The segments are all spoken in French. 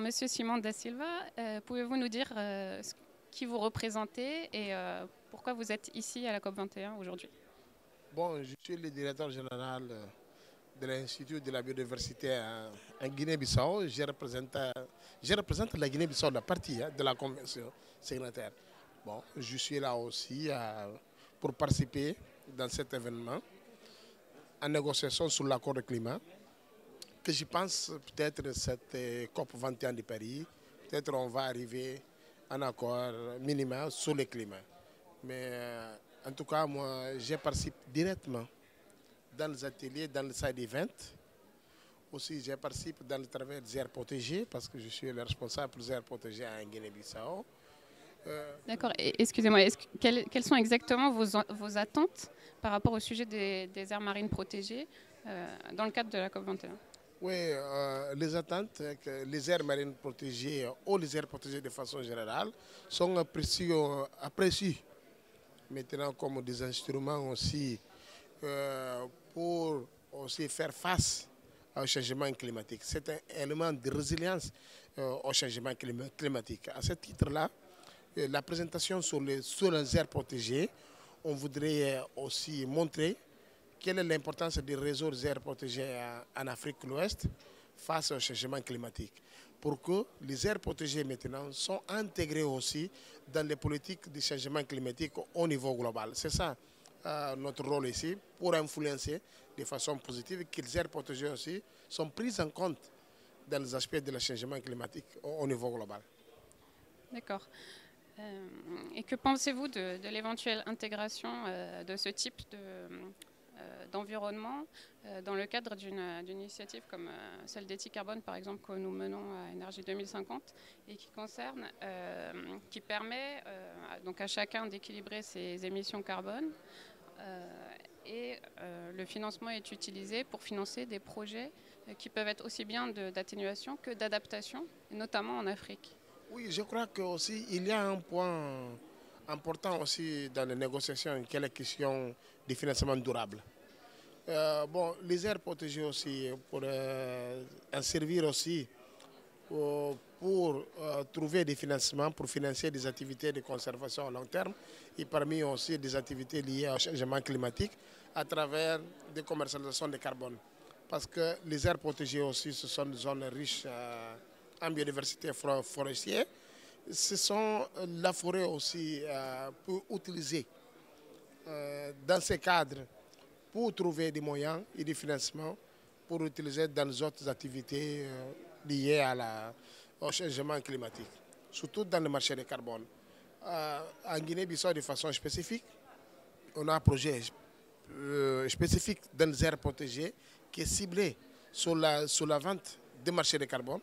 Monsieur Simon da Silva, pouvez-vous nous dire qui vous représentez et pourquoi vous êtes ici à la COP21 aujourd'hui? Bon, je suis le directeur général de l'Institut de la biodiversité en Guinée-Bissau. Je représente la Guinée-Bissau, la partie de la convention signataire. Bon, je suis là aussi pour participer dans cet événement en négociation sur l'accord de climat. Que je pense peut-être cette COP 21 de Paris, peut-être on va arriver à un accord minimal sur le climat. Mais en tout cas, moi, je participe directement dans les ateliers, dans le side event. Aussi, je participe dans le travail des aires protégées parce que je suis le responsable des aires protégées en Guinée-Bissau. D'accord. Excusez-moi, quelles sont exactement vos attentes par rapport au sujet des aires marines protégées dans le cadre de la COP21? Oui, les attentes que les aires marines protégées ou les aires protégées de façon générale sont appréciées maintenant comme des instruments aussi pour aussi faire face au changement climatique. C'est un élément de résilience au changement climatique. À ce titre-là, la présentation sur les aires protégées, on voudrait aussi montrer quelle est l'importance des réseaux des aires protégées en Afrique de l'Ouest face au changement climatique. Pour que les aires protégées maintenant sont intégrées aussi dans les politiques de changement climatique au niveau global. C'est ça notre rôle ici, pour influencer de façon positive que les aires protégées aussi sont prises en compte dans les aspects de changement climatique au niveau global. D'accord. Et que pensez-vous de l'éventuelle intégration de ce type d'environnement dans le cadre d'une initiative comme celle d'Ethic Carbone, par exemple, que nous menons à Énergie 2050 et qui permet donc à chacun d'équilibrer ses émissions carbone et le financement est utilisé pour financer des projets qui peuvent être aussi bien d'atténuation que d'adaptation, notamment en Afrique. Oui, je crois qu'il y a un point important aussi dans les négociations qui est la question du financement durable. Bon, les aires protégées aussi pour en servir aussi pour trouver des financements pour financer des activités de conservation à long terme et parmi aussi des activités liées au changement climatique à travers des commercialisations de carbone. Parce que les aires protégées aussi, ce sont des zones riches en biodiversité forestière. Ce sont la forêt aussi pour utiliser dans ces cadres pour trouver des moyens et des financements pour utiliser dans les autres activités liées au changement climatique, surtout dans le marché du carbone. En Guinée-Bissau, de façon spécifique, on a un projet spécifique dans les aires protégées qui est ciblé sur la vente des marchés de carbone,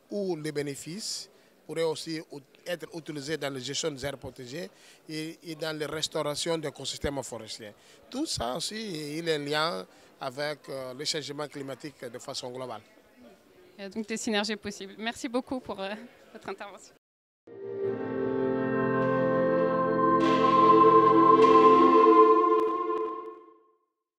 où les bénéfices pourraient aussi être utilisés dans la gestion des aires protégées et dans la restauration des écosystèmes forestiers. Tout ça aussi, il est en lien avec le changement climatique de façon globale. Il y a donc des synergies possibles. Merci beaucoup pour votre intervention.